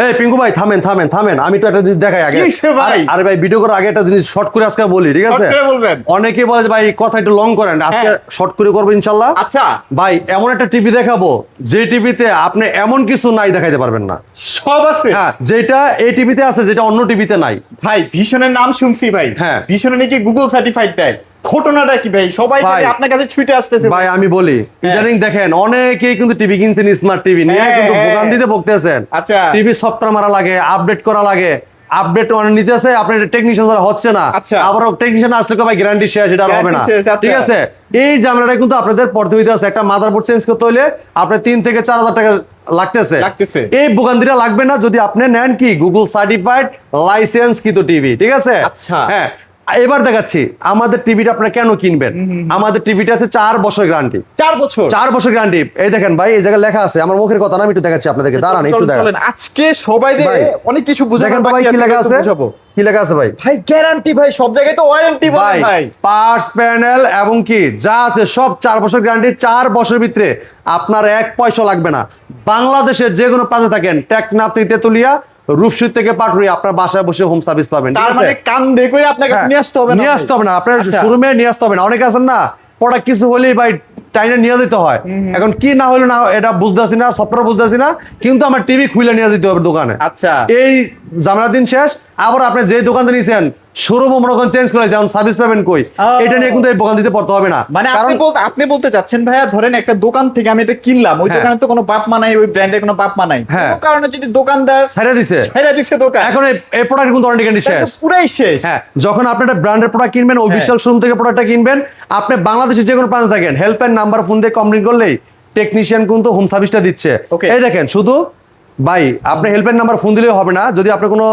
এই পিঙ্কু ভাই থামেন থামেন থামেন, আমি তো একটা জিনিস দেখাই আগে। আরে ভাই ভিডিও করার আগে একটা জিনিস শর্ট করে আজকে বলি, ঠিক আছে? অনেকে বলে যে ভাই কথা একটু লং করেন, আজকে শর্ট করে করবো ইনশাল্লাহ। আচ্ছা ভাই এমন একটা টিভি দেখাবো যে টিভিতে আপনি এমন কিছু নাই দেখাইতে পারবেন না, সব আছে। হ্যাঁ, যেটা এই টিভিতে আছে যেটা অন্য টিভিতে নাই। ভাই ভীষণের নাম শুনছি ভাই, হ্যাঁ ভীষণে নাকি গুগল সার্টিফাইড দেয়। ঘটনাটা কি ভাই? সবাই আপনার কাছে ছুটে আসতেছে ভাই। আমি বলি ইদানিং দেখেন অনেকেই কিন্তু টিভি কিনছেন, স্মার্ট টিভি নিয়ে কিন্তু ভোগান দিতে ভুগতেছেন। আচ্ছা টিভি সফটওয়্যার মারা লাগে, আপডেট করা লাগে, আপডেট অনেক নিতেছে, আপনার টেকনিশিয়ান দ্বারা হচ্ছে না। আবার টেকনিশিয়ান আসলে ভাই গ্যারান্টি শেষ, এটা হবে না, ঠিক আছে? এই ঝামেলাটা কিন্তু আপনাদের পড়তে হইতে আছে। একটা মাদারবোর্ড চেঞ্জ করতে হইলে আপনার 3 থেকে 4 হাজার টাকা লাগতেছে। এই ভোগান্তিটা লাগবে না যদি আপনি নেন কি গুগল সার্টিফাইড লাইসেন্স কিন্তু টিভি, ঠিক আছে? আচ্ছা হ্যাঁ, এবার দেখাচ্ছি আমাদের টিভিটা আপনারা কেন কিনবেন। আমাদের টিভিটা আছে 4 বছর গ্যারান্টি। 4 বছর গ্যারান্টি। এই দেখেন ভাই, এই জায়গায় লেখা আছে, আমার মুখের কথা না, আমি একটু দেখাচ্ছি আপনাদেরকে, দাঁড়ান একটু দেখেন। আজকে সবাই অনেক কিছু বুঝাবেন ভাই, কি লেখা আছে? কি লেখা আছে ভাই? ভাই গ্যারান্টি ভাই, সব জায়গায় তো ওয়ারেন্টি বলে ভাই। পার্টস প্যানেল এবং কি যা আছে সব 4 বছর গ্যারান্টি। 4 বছরের ভিতরে আপনার 1 পয়সা লাগবে না। বাংলাদেশের যে কোনো প্রান্তে থাকেন, টেকনাফ থেকে তেতুলিয়া, রূপসী থেকে পাটুরিয়া, আপনার বাসায় বসে হোম সার্ভিস পাবেন। তার মানে কান দিয়ে করে আপনাকে নিয়ে আসতে হবে না, নিয়ে আসতে হবে না, আপনার শোরুমে নিয়ে আসতে হবে না। অনেকে আছেন না, প্রোডাক্ট কিছু হলেই ভাই টাইনে নিয়ে যেতে হয়। এখন কি না হলো না এটা বুঝতেছি না, সফটওয়্যার বুঝতেছি না, কিন্তু আমার টিভি খুলে নিয়ে যেতে হবে দোকানে। আচ্ছা, এই ঝামেলার দিন শেষ। আবার আপনি যে দোকান থেকে নিয়েছেন শোরুমও মনে করেন চেঞ্জ করেছে, এখন সার্ভিস পাবেন কই? এটা নিয়ে কিন্তু এই দোকান দিতে পড়তে হবে না। মানে আপনি বলতে চাচ্ছেন ভাইয়া, ধরেন একটা দোকান থেকে আমি এটা কিনলাম, ওই দোকানে তো কোনো বাপ মানাই, ওই ব্র্যান্ডের কোনো বাপ মানাই, কোনো কারণে যদি দোকানদার ছেড়ে দিছে দোকান, এখন এই প্রোডাক্ট কিন্তু ওয়ারেন্টি গ্যারান্টি শেষ, পুরাই শেষ। হ্যাঁ, যখন আপনি একটা ব্র্যান্ডের প্রোডাক্ট কিনবেন, অফিশিয়াল শোরুম থেকে প্রোডাক্টটা কিনবেন, আপনি বাংলাদেশের যে কোনো প্রান্তে থাকেন, হেল্পলাইন নাম্বার ফোন দিয়ে কমপ্লেইন করলেই টেকনিশিয়ান কিন্তু হোম সার্ভিসটা দিচ্ছে। এই দেখেন, শুধু ভাই আপনি হেল্পলাইন নাম্বার ফোন দিলেও হবে না। যদি আপনি কোনো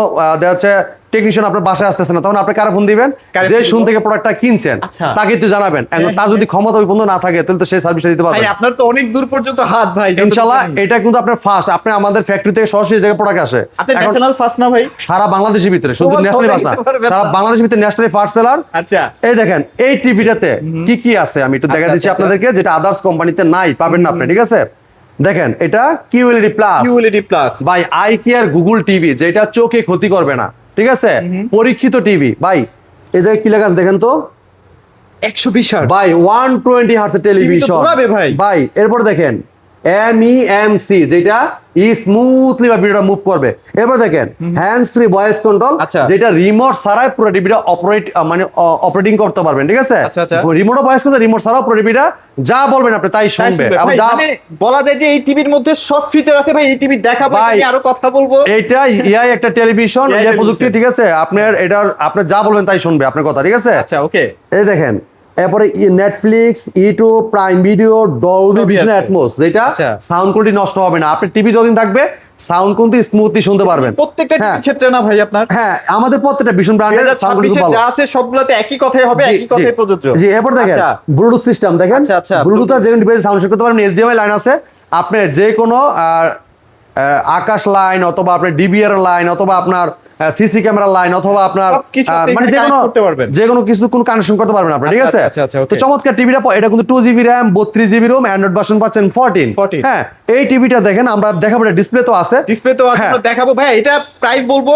দেখা যাচ্ছে টেকনিশিয়ান আপনার বাসায় আসতেছে না, তখন আপনি কারা ফোন দিবেন? যে শুন থেকে প্রোডাক্টটা কিনছেন তাকে তো জানাবেন। এখন তার যদি ক্ষমতা ওই পর্যন্ত না থাকে, তাহলে তো সেই সার্ভিসটা দিতে পারবে। আপনার তো অনেক দূর পর্যন্ত হাত ভাই, ইনশাআল্লাহ এটা কিন্তু আপনার ফার্স্ট। আপনি আমাদের ফ্যাক্টরি থেকে সরাসরি জায়গায় প্রোডাক্ট আসে। আপনি ন্যাশনাল ফার্স্ট না ভাই? সারা বাংলাদেশের ভিতরে, শুধু ন্যাশনালি ফার্স্ট না, সারা বাংলাদেশের ভিতরে ন্যাশনালি ফার্স্ট সেলার। আচ্ছা, এই দেখেন এই টিভিটাতে কি কি আছে আমি একটু দেখা দিচ্ছি আপনাদেরকে, যেটা আদার্স কোম্পানিতে নাই, পাবেন না আপনি, ঠিক আছে? দেখেন, এটা কিউএলইডি প্লাস ভাই, আই কেয়ার গুগল টিভি, যেটা চোখে ক্ষতি করবে না, ঠিক আছে? পরীক্ষিত টিভি ভাই। এই জায়গায় কি লেখা আছে দেখেন তো, 120 হার্জ ভাই, 120 হার্টজের টেলিভিশন ভাই। এরপর দেখেন MEMC, যেটা স্মুথলি বা ভিডিওটা মুভ করবে। এরপর দেখেন হ্যান্ডস ফ্রি ভয়েস কন্ট্রোল, যেটা রিমোট ছাড়াই পুরো টিভিটা অপারেটিং করতে পারবেন, ঠিক আছে? রিমোট ভয়েস কন্ট্রোল, রিমোট ছাড়াও পুরো টিভিটা যা বলবেন আপনি তাই শুনবে। মানে বলা যায় যে এই টিভির মধ্যে সব ফিচার আছে ভাই। এই টিভি দেখাবো, আমি আরো কথা বলবো। এটা এআই একটা টেলিভিশন, এআই প্রযুক্তি, ঠিক আছে? আপনার আপনি যা বলবেন তাই শুনবে আপনার কথা, ঠিক আছে? আচ্ছা, ওকে। এই দেখেন, এরপরে Netflix, YouTube, Prime video, Dolby Vision atoms, যেটা সাউন্ড কোয়ালিটি নষ্ট হবে না। আপনি টিভি যতদিন থাকবে সাউন্ড কিন্তু স্মুথলি শুনতে পারবেন। প্রত্যেকটা টিভির ক্ষেত্রে না ভাই আপনার? হ্যাঁ, আমাদের প্রত্যেকটা ভিশন ব্র্যান্ডের সাউন্ড কোয়ালিটি ভালো। যা আছে সবগুলোতে একই কথাই হবে, একই কথাই প্রযোজ্য। জি, এরপর দেখেন ব্লুটুথ সিস্টেম, দেখেন ব্লুটুথে যে কোনো ডিভাইসে সাউন্ড শেয়ার করতে পারবেন। এইচডিএমআই লাইন আছে, আপনি যে কোনো আকাশ লাইন অথবা আপনার ডিবিআর লাইন অথবা আপনার সিসি ক্যামেরা লাইন অথবা আপনার মানে যে কোনো কিছু কোনো কানেকশন করতে পারবেন আপনি, ঠিক আছে? তো চমৎকার টিভিটা। এটা কিন্তু 2GB RAM, 32GB ROM, Android version পাচ্ছেন 14। হ্যাঁ, এই টিভিটা দেখেন, আমরা দেখাবো, ডিসপ্লে তো আছে, আমরা দেখাবো ভাই। এটা প্রাইস বলবো।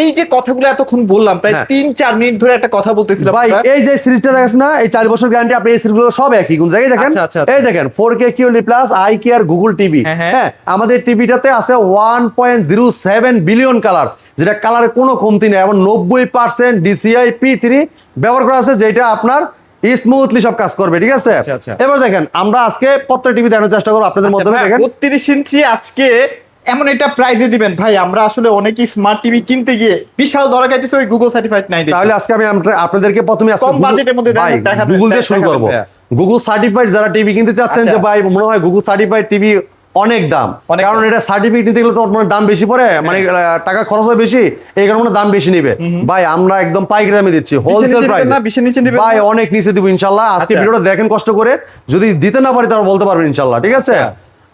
এই যে কথাগুলো এতক্ষণ বললাম, প্রায় 3-4 মিনিট ধরে একটা কথা বলতেছিলাম ভাই। এই যে সিরিজটা দেখছেন না, এই 4 বছর গ্যারান্টি, আপনি এই সিরিজগুলো সব একই কোন জায়গায় দেখেন। এই দেখেন 4K QLED plus eye care Google TV. হ্যাঁ, আমাদের টিভিটাতে আছে 1.07 বিলিয়ন কালার, যেটা কালারে কোনো কমতি নেই, এবং 90% DCI P3 ব্যবহার করা আছে, যেটা আপনার স্মুথলি সব কাজ করবে, ঠিক আছে? এবার দেখেন, আমরা আজকে প্রত্যেকটা টিভি দেখানোর চেষ্টা করব আপনাদের মাধ্যমে। দেখেন 32 ইঞ্চি আজকে এমন একটা প্রাইজে দিবেন ভাই। আমরা আসলে অনেকেই স্মার্ট টিভি কিনতে গিয়ে বিশাল ধরা খাইতেছে ওই গুগল সার্টিফাইড নাই। তাহলে আজকে আমি আপনাদেরকে প্রথমে কম বাজেটের মধ্যে গুগল দিয়ে শুরু করব। গুগল সার্টিফাইড যারা টিভি কিনতে চাচ্ছেন, যে ভাই মনে হয় গুগল সার্টিফাইড টিভি অনেক দাম, কারণ এটা সার্টিফিকেট নিতে গেলে তো দাম বেশি পড়ে, মানে টাকা খরচ হয় বেশি, এই কারণে দাম বেশি নিবে। ভাই আমরা একদম পাইকারি দামে দিচ্ছি, হোলসেল প্রাইস ভাই, অনেক নিচে দিব ইনশাআল্লাহ। আজকে ভিডিওটা দেখেন কষ্ট করে, যদি দিতে না পারি তাহলে বলতে পারবেন ইনশাআল্লাহ, ঠিক আছে?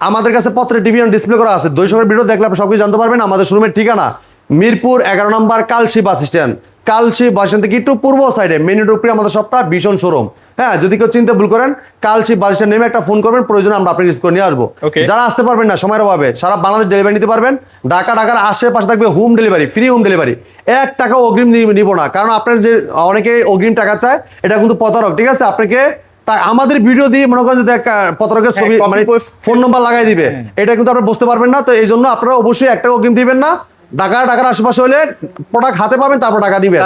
আমাদের কাছে প্রত্যেকটা টিভি ডিসপ্লে করা আছে। 200 ভিডিও দেখলে আপনি সবকিছু জানতে পারবেন। আমাদের শোরুমের ঠিকানা মিরপুর 11 নম্বর Kalshi bus stand, Kalshi bus stand থেকে একটু পূর্ব সাইডে মেন রোড উপরে আমাদের সবটা ভীষণ শোরুম। হ্যাঁ, যদি কেউ চিন্তা ভুল করেন কালশি বাসস্ট্যান্ড নেমে একটা ফোন করবেন, প্রয়োজনে আমরা আপনাকে রিসিভ করে নিয়ে আসবো। যারা আসতে পারবেন না সময়ের অভাবে, সারা বাংলাদেশ ডেলিভারি নিতে পারবেন। ঢাকার আশেপাশে থাকবে home delivery, free home delivery. 1 টাকা অগ্রিম নিব না, কারণ আপনার যে অনেকে অগ্রিম টাকা চায় এটা কিন্তু প্রতারক। ঠিক আছে, আপনাকে আমাদের ভিডিও দিয়ে মনে করেন যে প্রতারকের ছবি মানে ফোন নাম্বার লাগাই দিবে, এটা কিন্তু আপনারা বুঝতে পারবেন না। তো এই জন্য আপনারা অবশ্যই 1 টাকা অগ্রিম দিবেন না। ঢাকার আশেপাশে হলে প্রোডাক্ট হাতে পাবেন, তারপর টাকা দিবেন।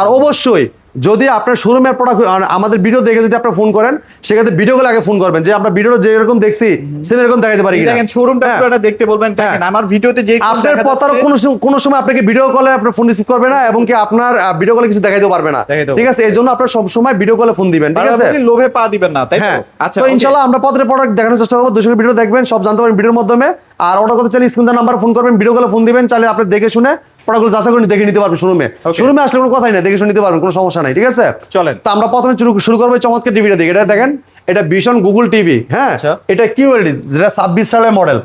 আর অবশ্যই যদি আপনার শোরুমের প্রোডাক্ট আমাদের ভিডিও দেখে যদি আপনারা ফোন করেন, সেক্ষেত্রে ভিডিও কলে আগে ফোন করবেন যে আমরা ভিডিওটা যে এরকম দেখছি সেম এরকম দেখাতে পারি কিনা। দেখেন শোরুমটা পুরোটা দেখতে বলবেন, দেখেন আমার ভিডিওতে যে আপনার প্রতারক কোনো সময় আপনাকে ভিডিও কলে আপনার ফোন রিসিভ করবে না, এবং কি আপনার ভিডিও কলে কিছু দেখাইতে পারবে না। ঠিক আছে, এই জন্য আপনারা সব সময় ভিডিও কলে ফোন দিবেন। ঠিক আছে, লোভে পা দিবেন না, তাই তো? আচ্ছা, তো ইনশাআল্লাহ আমরা প্রত্যেকটা প্রোডাক্ট দেখানোর চেষ্টা করব। 200 ভিডিও দেখবেন, সব জানতে পারবেন ভিডিওর মাধ্যমে। আর অর্ডার করতে চাইলে স্ক্রিন নাম্বার ফোন করবেন, ভিডিও কলে ফোন দিবেন, চাইলে আপনি দেখে শুনে প্রোডাক্টগুলো যাচাই করে দেখে নিতে পারবেন। শোরুমে আসলে কোনো কথাই না, দেখে শুনে নিতে পারবেন, কোনো সমস্যা নাই। ঠিক আছে, চলেন। তো আমরা প্রথমে শুরু করবো চমৎকার টিভিটা দেখে। এটা দেখেন, এটা ভিশন গুগল টিভি। হ্যাঁ, এটা কিউএলইডি, যেটা 26 সালের model.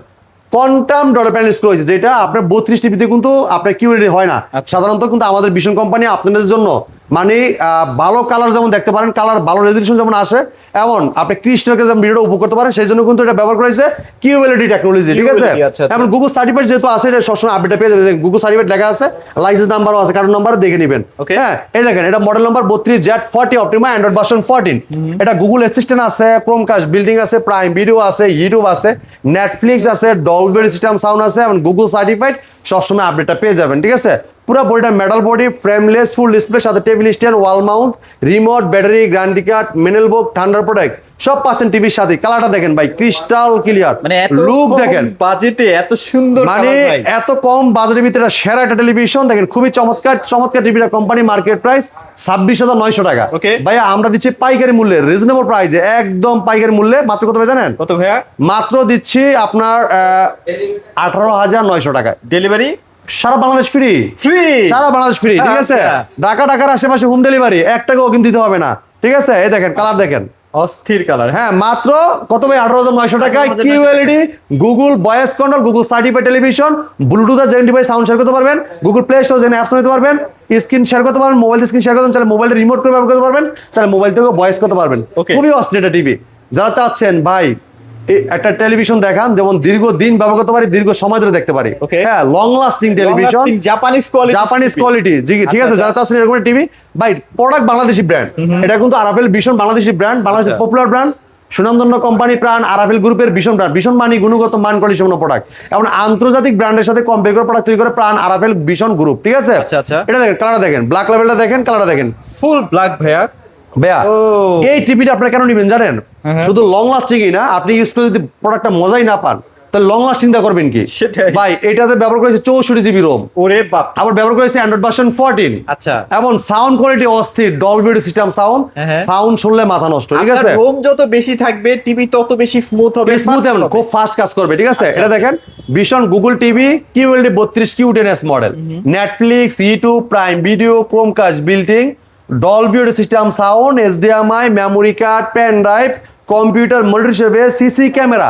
Quantum dollar panel screw হয়েছে, যেটা আপনার 32 টিভিতে কিন্তু আপনার কিউএলইডি হয় না সাধারণত। কিন্তু আমাদের ভিশন কোম্পানি আপনাদের জন্য মানে ভালো কালার যেমন দেখতে পারেন, কালার ভালো রেজলিউশন যেমন আসে, এমন আপনি ক্রিস্টালকে যেমন ভিডিওটা উপভোগ করতে পারেন, সেই জন্য কিন্তু এটা ব্যবহার করেছে কিউএলইডি টেকনোলজি। ঠিক আছে, এমন গুগল সার্টিফাইড যেহেতু আছে, এটা সবসময় আপডেট পেয়ে যাবে। গুগল সার্টিফাইড লেখা আছে, লাইসেন্স নাম্বারও আছে, কার্ড নাম্বার দেখে নেবেন। হ্যাঁ, এই দেখেন, এটা model number 32Z40 Optima, Android version 14। এটা গুগল অ্যাসিস্ট্যান্ট আছে, ক্রোমকাস্ট বিল্ডিং আছে, প্রাইম ভিডিও আছে, ইউটিউব আছে, নেটফ্লিক্স আছে, ডলবি সিস্টেম সাউন্ড আছে, এবং গুগল সার্টিফাইড, সবসময় আপডেটটা পেয়ে যাবেন। ঠিক আছে, পুরো বডিটা metal body, frameless, full display, সাথে table stand, wall mount, remote, battery, guarantee card, manual book, ঠান্ডার প্রোডাক্ট সব পাচ্ছেন টিভির সাথে। কালারটা দেখেন ভাই, ক্রিস্টাল ক্লিয়ার, মানে লুক দেখেন, বাজেটে এত সুন্দর, মানে এত কম বাজেটের ভিতরে সেরা একটা টেলিভিশন দেখেন, খুবই চমৎকার টিভিটা। কোম্পানি মার্কেট প্রাইস 26,900 টাকা। ভাইয়া আমরা দিচ্ছি পাইকারি মূল্যে, রিজনেবল প্রাইসে, একদম পাইকারি মূল্যে। মাত্র কত ভাই জানেন? কত ভাইয়া? মাত্র দিচ্ছি আপনার 18,900 টাকা। ডেলিভারি সারা বাংলাদেশ ফ্রি, সারা বাংলাদেশ ফ্রি। ঠিক আছে, ঢাকার আশেপাশে হোম ডেলিভারি, 1 টাকা অগ্রিম দিতে হবে না। ঠিক আছে, এই দেখেন কালার দেখেন, অস্থির কালার। হ্যাঁ, মাত্র কত ভাই? 18,900 টাকায় QLED Google voice control, Google certified television, Bluetooth জেন ডিভাইস সাউন্ড শেয়ার করতে পারবেন, গুগল প্লে স্টোর জেন অ্যাপস নিতে পারবেন, স্ক্রিন শেয়ার করতে পারবেন, মোবাইল স্ক্রিন শেয়ার করতে চাইলে মোবাইল রিমোট করে ব্যবহার করতে পারবেন, চাইলে মোবাইল থেকে ভয়েস করতে পারবেন। খুবই অস্থির একটা টিভি। যারা চাচ্ছেন ভাই একটা টেলিভিশন দেখান যেমন দীর্ঘদিন ব্যবহার করতে পারি, দীর্ঘ সময় ধরে দেখতে পারি, হ্যাঁ, long lasting television, Japanese quality. ঠিক আছে, যারা চাচ্ছেন এরকম টিভি ভাই, প্রোডাক্ট বাংলাদেশি ব্র্যান্ড, এটা কিন্তু আরাফেল ভিশন বাংলাদেশি ব্র্যান্ড, বাংলাদেশের পপুলার ব্র্যান্ড, সুনামধন্য কোম্পানি প্রাণ আরাফেল গ্রুপের ভীষণ ব্র্যান্ড। ভীষণ মানি গুণগত মান কোয়ালিটি সম্পন্ন প্রোডাক্ট, এবং আন্তর্জাতিক ব্র্যান্ডের সাথে কম্পেয়ার করে প্রোডাক্ট তৈরি করে প্রাণ আরাফেল ভীষণ গ্রুপ। ঠিক আছে, এটা দেখেন, কালারটা দেখেন, ব্ল্যাক লেভেলটা দেখেন, কালারটা দেখেন, ফুল ব্ল্যাক ভাইয়া। এই টিভিটা আপনারা কেন নেবেন জানেন? শুধু লং লাস্টিংই না, আপনি ইউজ করে যদি প্রোডাক্টটা মজাই না পান, তাহলে লং লাস্টিং দা করবেন কি? ভাই এটাতে ব্যবহার করেছে 64 জিবি রোম। ওরে বাপ। আবার ব্যবহার করেছে অ্যান্ড্রয়েড ভার্সন 14। আচ্ছা, এবং সাউন্ড কোয়ালিটি অস্থির, ডলবি সিস্টেম সাউন্ড, সাউন্ড শুনলে মাথা নষ্ট। ঠিক আছে, রোম যত বেশি থাকবে টিভি তত বেশি স্মুথ হবে, খুব ফাস্ট কাজ করবে। ঠিক আছে, এটা দেখেন Vision Google TV QLED 32 Q10s model, Netflix, YouTube, Prime Video, Chromecast building, Dolby system sound, HDMI, memory card, pen drive, computer, monitor হিসেবে, সিসি ক্যামেরা,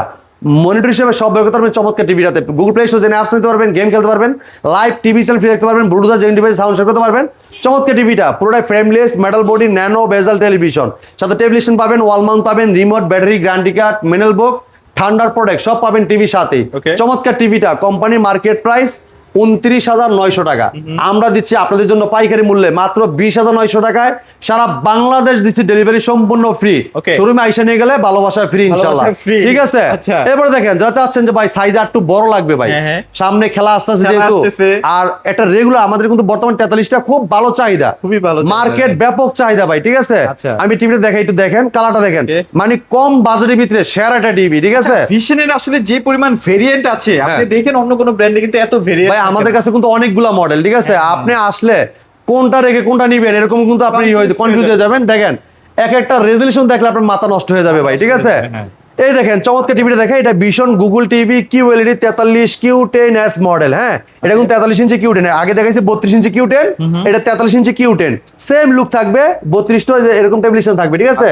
মনিটর হিসেবে সব ব্যবহার করতে পারবেন চমৎকার টিভিটাতে। গুগল প্লে স্টোর জেনে অ্যাপস নিতে পারবেন, গেম খেলতে পারবেন, লাইভ টিভি চ্যানেল ফ্রি দেখতে পারবেন, ব্লুটুথ জেন ডিভাইস সাউন্ড শেয়ার করতে পারবেন। চমৎকার টিভিটা পুরোটাই frameless, metal body, nano bezel television, সাথে টেলিভিশন পাবেন, ওয়াল মাউন্ট পাবেন, remote, battery, guarantee card, manual book, ঠান্ডার প্রোডাক্ট সব পাবেন টিভির সাথেই। চমৎকার টিভিটা কোম্পানির মার্কেট প্রাইস 29,900 টাকা। আমরা দিচ্ছি আপনাদের জন্য পাইকারি মূল্যে মাত্র 20,900 টাকায়। সারা বাংলাদেশ দিচ্ছি ডেলিভারি সম্পূর্ণ ফ্রি। শোরুমে আইসা নিয়ে গেলে ভালোবাসা ফ্রি ইনশাআল্লাহ। ঠিক আছে, এবারে দেখেন যারা চাচ্ছেন যে ভাই সাইজ একটু বড় লাগবে, ভাই সামনে খেলা আসতেছে যেহেতু, আর এটা রেগুলার আমাদের কিন্তু বর্তমান 43টা খুব ভালো চাহিদা, খুবই ভালো মার্কেট, ব্যাপক চাহিদা ভাই। ঠিক আছে, আমি টিভিটা দেখাই, একটু দেখেন কালারটা দেখেন, মানে কম বাজেটের ভিতরে সেরা একটা টিভি। ঠিক আছে, ভিশনের আসলে যে পরিমাণ ভেরিয়েন্ট আছে আপনি দেখেন অন্য কোনো ব্র্যান্ডে কিন্তু এত ভেরিয়েন্ট আমাদের কাছে কিন্তু অনেকগুলা মডেল। ঠিক আছে, আপনি আসলে কোনটা রেখে কোনটা নিবেন এরকম কিন্তু আপনি কনফিউজ হয়ে যাবেন। দেখেন এক একটা রেজলিউশন দেখলে আপনার মাথা নষ্ট হয়ে যাবে ভাই। ঠিক আছে, এই দেখেন চমৎকার টিভিটা দেখেন, এটা ভীষণ Google TV QLED 43 Q10s model. হ্যাঁ, এটা কিন্তু 43 ইঞ্চি Q10, আগে দেখাইছি 32 ইঞ্চি Q10, এটা 43 ইঞ্চি Q10, সেম লুক থাকবে, 32টা এরকম টেলিভিশন থাকবে। ঠিক আছে,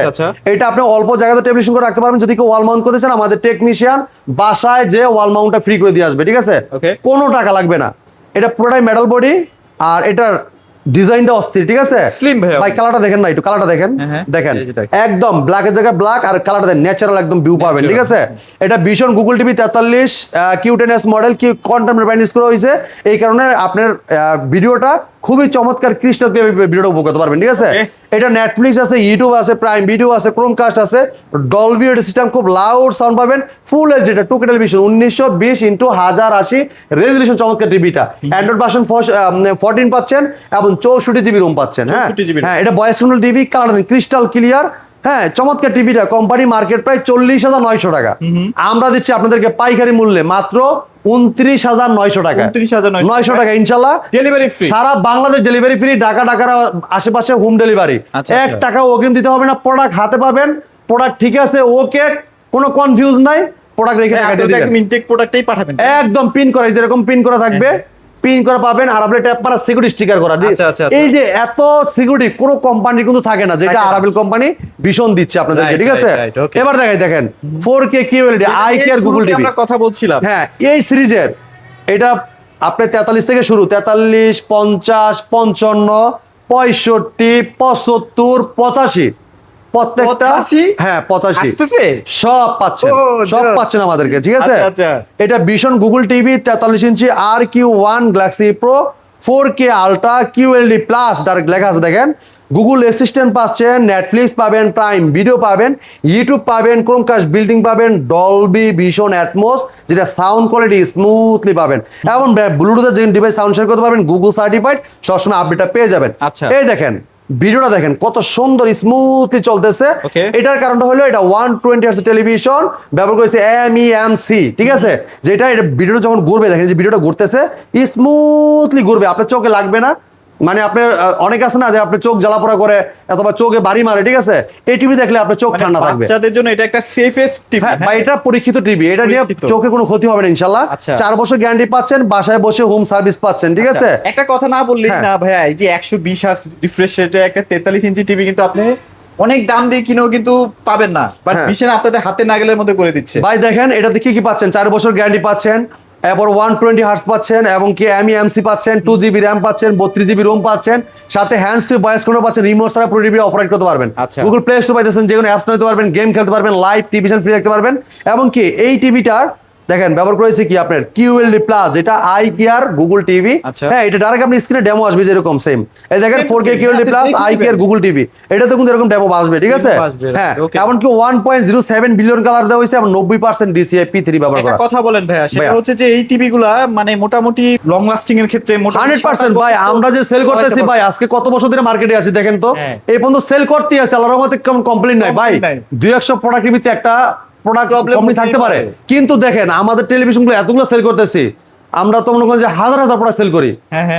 এটা আপনি অল্প জায়গাতে টেলিভিশন করে রাখতে পারবেন। যদি কেউ ওয়াল মাউন্ট করতে চান, আমাদের টেকনিশিয়ান বাসায় যে ওয়াল মাউন্টটা ফ্রি করে দিয়ে আসবে। ঠিক আছে, কোনো টাকা লাগবে না। এটা পুরোটাই মেটাল বডি, আর এটার ডিজাইনটা অস্থির, ঠিক আছে স্লিম ভাই। কালারটা দেখেন না, একটু কালারটা দেখেন, দেখেন একদম ব্ল্যাকের জায়গায় ব্ল্যাক, আর কালারটা ন্যাচারাল একদম ভিউ পাবেন, ঠিক আছে। এটা ভীষণ গুগল টিভি 43 Q10s মডেল, কি কন্টেম্পোরারি ব্র্যান্ড ইউজ করা হয়েছে, এই কারণে আপনার ভিডিওটা খুবই চমৎকার ক্রিস্টাল ক্লিয়ার ভিডিওটা উপভোগ করতে পারবেন, ঠিক আছে। এটা নেটফ্লিক্স আছে, ইউটিউব আছে, প্রাইম ভিডিও আছে, ক্রোমকাস্ট আছে, ডলবি অডিও সিস্টেম, খুব লাউড সাউন্ড পাবেন, ফুল এইচডি, এটা 2K টেলিভিশন 1920x1080 রেজলিউশন, চমৎকার টিভিটা। অ্যান্ড্রয়েড ভার্সন 14 পাচ্ছেন এবং 64 জিবি রুম পাচ্ছেন। হ্যাঁ হ্যাঁ, এটা voice control TV, colour crystal clear. হ্যাঁ, চমৎকার টিভিটা। কোম্পানি মার্কেট প্রায় 40,900 টাকা, আমরা দিচ্ছি আপনাদেরকে পাইকারি মূল্যে মাত্র 29,900 টাকা। 29,900 টাকা ইনশাল্লাহ, ডেলিভারি ফ্রি, সারা বাংলাদেশ ডেলিভারি ফ্রি, ঢাকা ঢাকার আশেপাশে হোম ডেলিভারি। 1 টাকা অগ্রিম দিতে হবে না, প্রোডাক্ট হাতে পাবেন, প্রোডাক্ট ঠিক আছে, ওকে, কোনো কনফিউজ নাই, প্রোডাক্ট রেখে টাকা দিয়ে দিবেন, ইনটেক প্রোডাক্টই পাঠাবেন, একদম পিন করা, যেরকম পিন করা থাকবে পিন করে পাবেন। আরাবেল ট্যাপ মারা সিকিউরিটি স্টিকার করা। এই যে এত সিকিউরিটি কোনো কোম্পানি কিন্তু থাকে না, যেটা আরাবেল কোম্পানি ভীষণ দিচ্ছে আপনাদেরকে, ঠিক আছে। এবার দেখেন 4K QLED eye care Google TV, আমরা কথা বলছিলাম। হ্যাঁ, এই সিরিজের এটা আপনি 43 থেকে শুরু, 43, 50, 55, 65, 75, 85, প্রত্যেকটা, হ্যাঁ 85 সব পাচ্ছেন আমাদেরকে, ঠিক আছে। এটা ভীষণ গুগল টিভি 43 ইঞ্চি RQ1 Galaxy Pro 4K ultra QLED plus direct লেখা আছে, দেখেন। গুগল অ্যাসিস্ট্যান্ট পাচ্ছেন, নেটফ্লিক্স পাবেন, প্রাইম ভিডিও পাবেন, ইউটিউব পাবেন, ক্রোমকাস্ট বিল্ডিং পাবেন, ডলবি ভিশন অ্যাটমস, যেটা সাউন্ড কোয়ালিটি স্মুথলি পাবেন, এবং ব্লুটুথের যে ডিভাইস সাউন্ড শেয়ার করতে পারবেন, গুগল সার্টিফাইড, সবসময় আপডেটটা পেয়ে যাবেন। এই দেখেন ভিডিওটা দেখেন কত সুন্দর স্মুথলি চলতেছে। এটার কারণটা হলো এটা 120 হার্টজ টেলিভিশন ব্যবহার করেছে MEMC, ঠিক আছে। যেটা এটা ভিডিওটা যখন ঘুরবে, দেখেন যে ভিডিওটা ঘুরতেছে স্মুথলি ঘুরবে, আপনার চোখে লাগবে না। মানে আপনার অনেক আছে না যে আপনার চোখ জ্বালাপোড়া করে অথবা চোখে বাড়ি মারে, ঠিক আছে। এই টিভি দেখলে আপনার চোখ ঠান্ডা থাকবে, বাচ্চাদের জন্য এটা একটা সেফেস্ট টিভি, বা এটা পরীক্ষিত টিভি, এটা নিয়ে চোখে কোনো ক্ষতি হবে না ইনশাআল্লাহ। 4 বছর গ্যারান্টি পাচ্ছেন, বাসায় বসে হোম সার্ভিস পাচ্ছেন, ঠিক আছে। একটা কথা না বললেই না ভাইয়া, এই যে 120 হার্টজ রিফ্রেশ রেটে একটা 43 ইঞ্চি টিভি কিন্তু আপনি অনেক দাম দিয়ে কিনেও কিন্তু পাবেন না, বাট বিশেষ আপনাদের হাতে নাগালের মধ্যে করে দিচ্ছে। ভাই দেখেন এটাতে কি কি পাচ্ছেন, 4 বছর গ্যারান্টি পাচ্ছেন, এরপর 120 হার্টজ পাচ্ছেন, এবং কি MEMC পাচ্ছেন, 2GB র্যাম পাচ্ছেন, 32GB রোম পাচ্ছেন, সাথে হ্যান্ডস ফ্রি ভয়েস কন্ট্রোল পাচ্ছেন, রিমোট ছাড়া পুরো টিভি অপারেট করতে পারবেন। গুগল প্লে স্টোর পাইতেছেন, যে কোনো অ্যাপস নিতে পারবেন, গেম খেলতে পারবেন, লাইভ টেলিভিশন ফ্রি দেখতে পারবেন। এবং কি এই টিভিটার দেখেন ব্যবহার করেছি কি আপনার QLED প্লাস, এটা আই কেয়ার গুগল টিভি। হ্যাঁ, এটা ডাইরেক্ট আপনি স্ক্রিনে ডেমো আসবে যেরকম সেম, এই দেখেন 4K QLED plus eye care Google TV, এটাতে কিন্তু এরকম ডেমো আসবে, ঠিক আছে। হ্যাঁ, এমনকি 1.07 বিলিয়ন কালার দেওয়া হয়েছে, এবং 90% DCI P3 ব্যবহার করা। কথা বলেন ভাইয়া, সেটা হচ্ছে যে এই টিভি গুলা মানে মোটামুটি লং লাস্টিং এর ক্ষেত্রে 100% ভাই, আমরা যে সেল করতেছি ভাই, আজকে কত বছর ধরে মার্কেটে আছি দেখেন তো, এই পর্যন্ত সেল করতেই আছে, আল্লাহর রহমতে কোনো কমপ্লেইন নাই ভাই। 200 প্রোডাক্টের ভিতরে একটা প্রোডাক্ট কমপ্লিট থাকতে পারে, কিন্তু দেখেন আমাদের টেলিভিশনগুলো এতগুলো সেল করতেছি, আমরা তো মনে করেন যে হাজার হাজার প্রোডাক্ট সেল করি,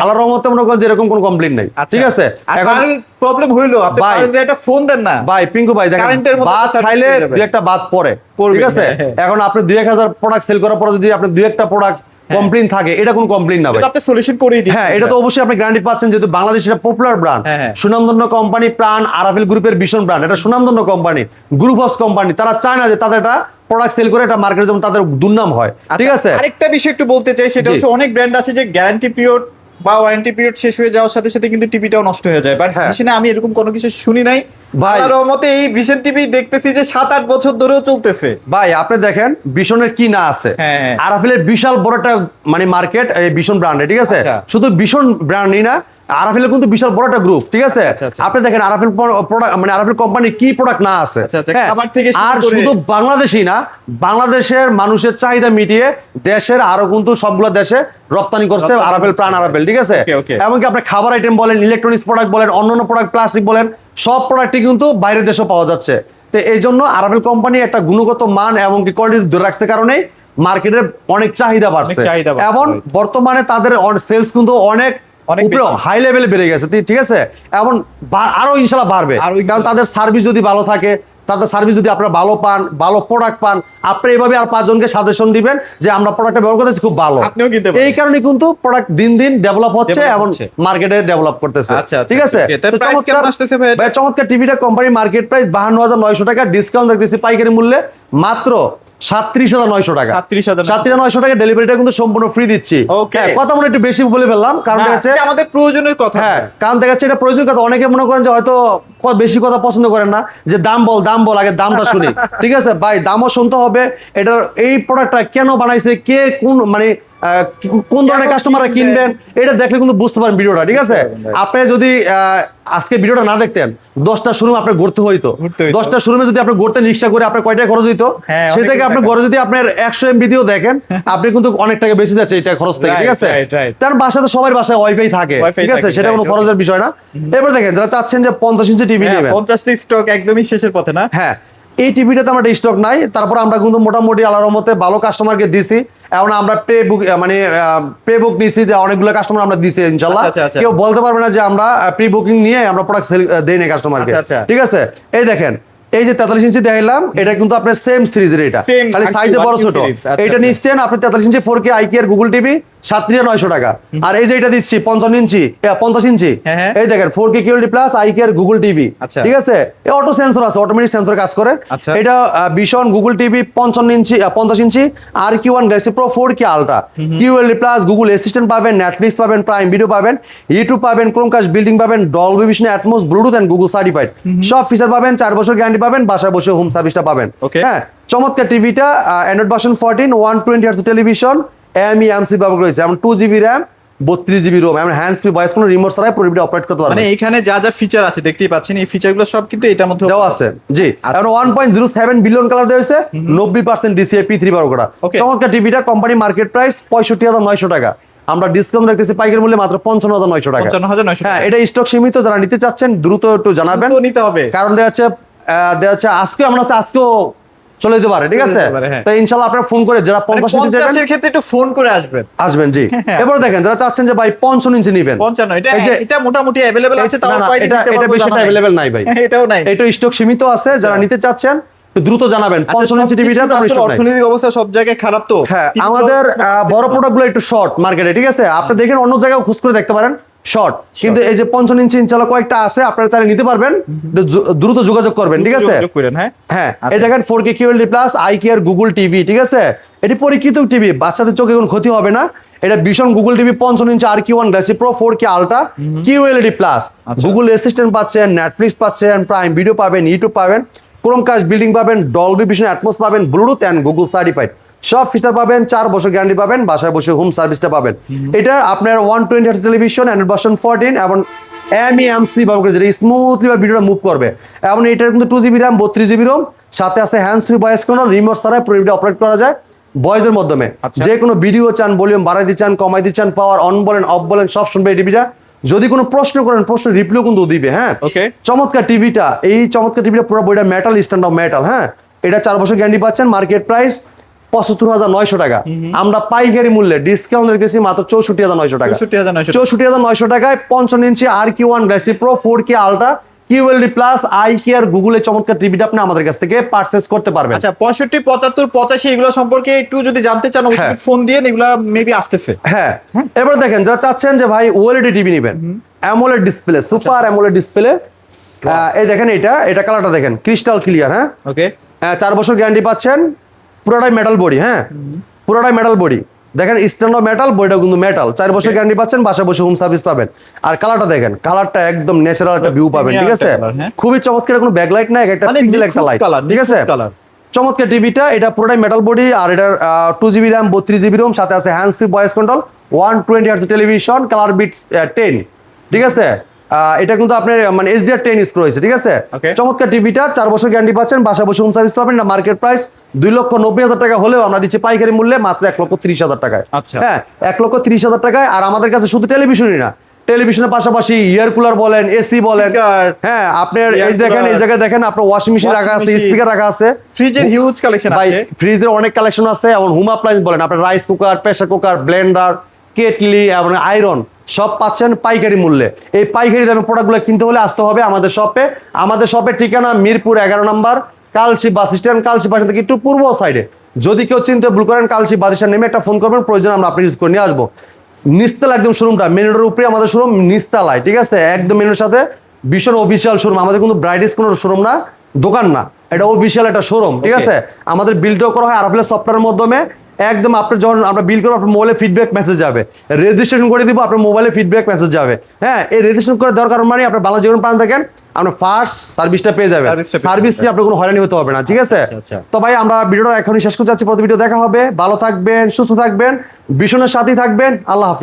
আল্লাহর রহমতে মনে করেন যে এরকম কোনো কমপ্লেইন নাই, ঠিক আছে। এখন প্রবলেম হইলো আপনি একটা ফোন দেন না ভাই, পিঙ্কু ভাই দেখেন বাদ খাইলে দুই একটা বাদ পড়ে, ঠিক আছে। এখন আপনি 2-1000 প্রোডাক্ট সেল করার পর যদি আপনি 2-একটা প্রোডাক্ট কমপ্লেইন থাকে, এটা কোনো কমপ্লেইন না ভাই, আপনি সলিউশন করেই দিন। হ্যাঁ, এটা তো অবশ্যই আপনি গ্যারান্টি পাচ্ছেন, যেহেতু বাংলাদেশের পপুলার ব্র্যান্ড, সুনামধন্য কোম্পানি, প্রাণ আরাফেল গ্রুপের ভীষণ ব্র্যান্ড, এটা সুনামধন্য কোম্পানি, গ্রুপ অফ কোম্পানি, তারা চায় না যে তাদের এটা প্রোডাক্ট সেল করে এটা মার্কেটে যেমন তাদের দুর্নাম হয়, ঠিক আছে। আরেকটা বিষয় একটু বলতে চাই, সেটা হচ্ছে অনেক ব্র্যান্ড আছে যে গ্যারান্টি পিরিয়ড বা ওয়ারেন্টি পিরিয়ড শেষ হয়ে যাওয়ার সাথে সাথে কিন্তু টিভিটাও নষ্ট হয়ে যায়, বাট ভিশনে আমি এরকম কোনো কিছু শুনি নাই। আল্লাহর রহমতে এই ভিশন টিভি দেখতেছি যে 7-8 বছর ধরেও চলতেছে। ভাই আপনি দেখেন ভিশনের কি না আছে, আরাফেলের বিশাল বড় একটা মানে মার্কেট এই ভিশন ব্র্যান্ডে, ঠিক আছে। শুধু ভিশন ব্র্যান্ডই না, আরাফেলের কিন্তু বিশাল বড় একটা গ্রুপ, ঠিক আছে। আপনি দেখেন আরাফেল প্রোডাক্ট মানে আরাফেল কোম্পানির কি প্রোডাক্ট না আছে, আর শুধু বাংলাদেশই না, বাংলাদেশের মানুষের চাহিদা মিটিয়ে দেশের আরো কিন্তু সবগুলো দেশে রপ্তানি করছে আরাফেল, প্রাণ আরাফেল, ঠিক আছে। এমনকি আপনি খাবার আইটেম বলেন, ইলেকট্রনিক্স প্রোডাক্ট বলেন, অন্যান্য প্রোডাক্ট প্লাস্টিক বলেন, সব প্রোডাক্টই কিন্তু বাইরের দেশেও পাওয়া যাচ্ছে। তো এই জন্য আরাফেল কোম্পানি একটা গুণগত মান এবং কি কোয়ালিটি ধরে রাখছে কারণে মার্কেটের অনেক চাহিদা বাড়ছে, এবং বর্তমানে তাদের সেলস কিন্তু অনেক হাই লেভেলে বেড়ে গেছে, ঠিক আছে। এবং আরো ইনশাল্লাহ বাড়বে, কারণ তাদের সার্ভিস যদি ভালো থাকে, তাদের সার্ভিস যদি আপনারা ভালো পান, ভালো প্রোডাক্ট পান, আপনি এইভাবে আর 5 জনকে সাজেশন দিবেন যে আমরা প্রোডাক্টটা ব্যবহার করতেছি খুব ভালো, এই কারণে কিন্তু প্রোডাক্ট দিন দিন ডেভেলপ হচ্ছে এবং মার্কেটে ডেভেলপ করতেছে, ঠিক আছে। চমৎকার টিভিটা কোম্পানি মার্কেট প্রাইস 52,900 টাকা, ডিসকাউন্ট দেখতেছি পাইকারি মূল্যে মাত্র 37,900 টাকা। 37,900 টাকা ডেলিভারিটা কিন্তু সম্পূর্ণ ফ্রি দিচ্ছি। কথা মনে একটু বেশি বলে ফেললাম, কারণ হচ্ছে আমাদের প্রয়োজনের কথা। হ্যাঁ, কারণ দেখা যাচ্ছে এটা প্রয়োজনের কথা। অনেকে মনে করেন যে হয়তো বেশি কথা পছন্দ করেন না, যে দাম বল আগে দামটা শুনি। ঠিক আছে ভাই, দামও শুনতে হবে, এটার এই প্রোডাক্টটা কেন বানাইছে, কে কোন মানে কোন ধরনের কাস্টমাররা কিনবেন, এটা দেখলে কিন্তু বুঝতে পারেন ভিডিওটা। ঠিক আছে, আপনি যদি আজকে ভিডিওটা না দেখতেন, 10টা শোরুম আপনি ঘুরতে হইতো, 10টা শোরুমে যদি আপনি ঘুরতেন রিক্সা করে, আপনার কয় টাকা খরচ হইতো? সেই থেকে আপনি ঘরে যদি আপনার 100 MB দিয়েও দেখেন, আপনি কিন্তু অনেক টাকা বেশি যাচ্ছে এটা খরচ থেকে। ঠিক আছে, তার বাসাতে সবার বাসায় ওয়াইফাই থাকে। ঠিক আছে, সেটা কোনো খরচের বিষয় না। এবার দেখেন, যারা চাচ্ছেন যে 50 ইঞ্চি টিভি নেবেন, 50টা স্টক একদমই শেষের পথে না। হ্যাঁ, এই টিভিটাতে আমরা স্টক নাই, তারপর আমরা কিন্তু মোটামুটি আল্লাহর রহমতে ভালো কাস্টমারকে দিছি। এখন আমরা পে বুক নিছি, যে অনেকগুলো কাস্টমার আমরা দিছি ইনশাআল্লাহ। কেউ বলতে পারবে না যে আমরা প্রি বুকিং নিয়ে আমরা প্রোডাক্ট সেল দেই না কাস্টমারকে। ঠিক আছে, এই দেখেন, এই যে 43 ইঞ্চি দেখাইলাম, এটা কিন্তু আপনার সেম সিরিজের, এটা খালি সাইজে বড় ছোট। এটা নিচ্ছেন আপনি 43 ইঞ্চি 4K আইকিয়ার গুগল টিভি 37,900 টাকা। আর এই যে এটা দিচ্ছি 50 ইঞ্চি, এই দেখেন 4K QLED প্লাস আইকিয়ার গুগল টিভি। ঠিক আছে, এই অটো সেন্সর আছে, অটোমেটিক সেন্সর কাজ করে। এটা Vision Google TV 50 inch RQ1 Galaxy Pro 4K ultra QLED plus Google Assistant পাবেন, নেটফ্লিক্স পাবেন, প্রাইম ভিডিও পাবেন, ইউটিউব পাবেন, ক্রোমকাস্ট বিল্ডিং পাবেন, Dolby Vision, Atmos, Bluetooth and Google certified সব ফিচার পাবেন। 4 বছর গ্যারান্টি পাবেন, বাসায় বসে হোম সার্ভিসটা পাবেন। হ্যাঁ, চমৎকার টিভিটা, Android version 14, 120 hertz television, AMC ব্যবহার করেছে, এবং 2GB RAM, 32GB ROM, এবং হ্যান্ডস ফ্রি ভয়েস, কোনো রিমোট ছাড়াই পুরো ভিডিও অপারেট করতে পারবেন। মানে এখানে যা যা ফিচার আছে দেখতেই পাচ্ছেন, এই ফিচারগুলো সব কিন্তু এটার মধ্যে দেওয়া আছে। জি, এখন 1.07 বিলিয়ন কালার দেওয়া হয়েছে, 90% DCI P3 ব্যবহার করা। চমৎকার টিভিটা, কোম্পানি মার্কেট প্রাইস 65,900 টাকা, আমরা ডিসকাউন্ট রাখতেছি পাইকারি মূল্যে মাত্র 55,900 টাকা। 55,900। হ্যাঁ, এটা স্টক সীমিত, যারা নিতে চাচ্ছেন দ্রুত একটু জানাবেন, নিতে হবে, কারণ দেওয়া হচ্ছে আজকে আমরা আজকেও চলে যেতে পারে। ঠিক আছে, তো ইনশাআল্লাহ আপনারা ফোন করে যারা 50 ইঞ্চি যাবেন, এর ক্ষেত্রে একটু ফোন করে আসবেন। জি, এবার দেখেন, যারা চাচ্ছেন যে ভাই 55 ইঞ্চি নেবেন, 55 এটা মোটামুটি अवेलेबल আছে, তাও এটা বেশিটা अवेलेबल নাই ভাই, এটাও নাই, এটা স্টক সীমিত আছে। যারা নিতে চাচ্ছেন দ্রুত জানাবেন। 55 ইঞ্চি টিভিটা তো অর্থনৈতিক অবস্থা সব জায়গায় খারাপ, তো হ্যাঁ, আমাদের বড় প্রোডাক্টগুলো একটু শর্ট মার্কেটে। ঠিক আছে, আপনি দেখেন অন্য জায়গায় খোঁজ করে দেখতে পারেন শর্ট, কিন্তু এই যে 55 ইঞ্চি ইনশাআল্লাহ কয়েকটা আছে, আপনারা চাইলে নিতে পারবেন, দ্রুত যোগাযোগ করবেন। ঠিক আছে, হ্যাঁ, এই দেখেন 4K QLED প্লাস আইকিয়ার গুগল টিভি। ঠিক আছে, এটি পরীক্ষিত টিভি, বাচ্চাদের চোখে কোনো ক্ষতি হবে না। এটা ভীষণ Google TV 55 inch RQ1 Galaxy Pro 4K ultra QLED plus, Google assistant পাচ্ছেন, নেটফ্লিক্স পাচ্ছেন, প্রাইম ভিডিও পাবেন, ইউটিউব পাবেন, ক্রোমকাস্ট বিল্ডিং পাবেন, ডলবি ভিশন, অ্যাটমস পাবেন, ব্লুটুথ এন্ড গুগল সার্টিফাইড সব ফিচার পাবেন। 4 বছর গ্যারান্টি পাবেন, বাসায় বসে হোম সার্ভিসটা পাবেন। এটা আপনার 120 হার্টজ টেলিভিশন, অ্যান্ড্রয়েড ভার্সন 14, এবং AMC ব্যবহার করে যেটা স্মুথলি বা ভিডিওটা মুভ করবে। এবং এটার কিন্তু 2GB RAM, 32GB ROM, সাথে আছে hands free voice control, remote ছাড়াই পুরো ভিডিও অপারেট করা যায় ভয়েসের মাধ্যমে। যে কোনো ভিডিও চান, ভলিউম বাড়াই দিতে চান, কমাই দিতে চান, পাওয়ার অন বলেন, অফ বলেন, সব শুনবে এই টিভিটা। যদি কোনো প্রশ্ন করেন, প্রশ্ন রিপ্লাই কিন্তু দিবে। হ্যাঁ, চমৎকার টিভিটা, এই চমৎকার টিভিটা পুরো বইটা মেটাল, স্ট্যান্ড অফ মেটাল। হ্যাঁ, এটা 4 বছর গ্যারান্টি পাচ্ছেন, মার্কেট প্রাইস 75,900 টাকা, আমরা পাইকারি মূল্যে ডিসকাউন্ট রেখেছি মাত্র 64,900 টাকা। 64,900 টাকায় 55 inch RQ1 Galaxy Pro 4K ultra QLED plus আইকিয়ার গুগলের চমৎকার টিভিটা আপনি আমাদের কাছ থেকে পারচেজ করতে পারবেন। আচ্ছা, 65, 75, 85 এগুলো সম্পর্কে একটু যদি জানতে চান, অবশ্যই ফোন দিয়ে, এগুলো মেবি আসতেছে। হ্যাঁ, এবার দেখেন, যারা চাচ্ছেন যে ভাই OLED টিভি নেবেন, AMOLED display, super AMOLED display, এই দেখেন, এটা কালারটা দেখেন, ক্রিস্টাল ক্লিয়ার। হ্যাঁ, 4 বছর গ্যারান্টি পাচ্ছেন, পুরোটাই মেটাল বডি। হ্যাঁ, পুরোটাই মেটাল বডি, দেখেন স্ট্যান্ড অফ মেটাল, বডিটাও কিন্তু মেটাল। 4 বছর গ্যারান্টি পাচ্ছেন, বাসায় বসে হোম সার্ভিস পাবেন। আর কালারটা দেখেন, কালারটা একদম ন্যাচারাল একটা ভিউ পাবেন। ঠিক আছে, খুবই চমৎকার, কোনো ব্যাকলাইট নাই, একটা পিক্সেল একটা লাইট। ঠিক আছে, চমৎকার টিভিটা, এটা পুরোটাই মেটাল বডি, আর এটার 2GB RAM, 32GB ROM, সাথে আছে hands free voice control, 120 hertz television, colour bit 10। ঠিক আছে, এটা কিন্তু আপনার মানে HDR10 ইউজ করা হয়েছে। ঠিক আছে, চমৎকার টিভিটা, 4 বছর গ্যারান্টি পাচ্ছেন, বাসায় বসে হোম সার্ভিস পাবেন। না, মার্কেট প্রাইস 2,90,000 টাকা হলেও আমরা দিচ্ছি পাইকারি মূল্যে মাত্র 1,30,000 টাকায়। হ্যাঁ, 1,30,000 টাকায়। আর আমাদের কাছে শুধু টেলিভিশনই না, টেলিভিশনের পাশাপাশি এয়ার কুলার বলেন, এসি বলেন, হ্যাঁ, আপনার এই দেখেন, এই জায়গায় দেখেন, আপনার ওয়াশিং মেশিন রাখা আছে, স্পিকার রাখা আছে, ফ্রিজের হিউজ কালেকশন আছে, ফ্রিজের অনেক কালেকশন আছে। এবং হোম অ্যাপ্লায়েন্স বলেন, আপনার rice cooker, pressure cooker, Blender, kettle এবং আয়রন সব পাচ্ছেন পাইকারি মূল্যে। এই পাইকারি দামে প্রোডাক্টগুলো কিনতে হলে আসতে হবে আমাদের শপে। আমাদের শপের ঠিকানা মিরপুর 11 নম্বর, কালশি বাস স্ট্যান্ড, কালশি বাস থেকে একটু পূর্ব সাইডে। যদি কেউ চিনতে ভুল করেন, কালশি বাস স্ট্যান্ড নেমে একটা ফোন করবেন, প্রয়োজন আমরা আপনি ইউজ করে নিয়ে আসবো। নিস্তালা একদম শোরুমটা, মেন রোডের উপরে আমাদের শোরুম, নিস্তালায়। ঠিক আছে, একদম মেন রোডের সাথে ভীষণ অফিসিয়াল শোরুম। আমাদের কিন্তু ব্রাইডেস কোনো শোরুম না, দোকান না, এটা অফিসিয়াল একটা শোরুম, ঠিক আছে। আমাদের বিলটাও করা হয় আরএফএল সফটওয়্যারের মাধ্যমে। একদম আপনি যখন আমরা বিল করবো আপনার মোবাইলে ফিডব্যাক মেসেজ যাবে, রেজিস্ট্রেশন করে দিব আপনার মোবাইলে ফিডব্যাক মেসেজ যাবে। হ্যাঁ, এই রেজিস্ট্রেশন করে দেওয়ার কারণ মানে আপনার বাংলা জীবন প্রাণ থাকেন, আপনার ফার্স্ট সার্ভিসটা পেয়ে যাবেন। সার্ভিস নিয়ে আপনার কোনো হয়রানি হতে হবে না, ঠিক আছে। তো ভাই আমরা ভিডিওটা এখনই শেষ করতে যাচ্ছি, পরবর্তী ভিডিও দেখা হবে। ভালো থাকবেন, সুস্থ থাকবেন, ভীষণের সাথেই থাকবেন। আল্লাহ হাফেজ।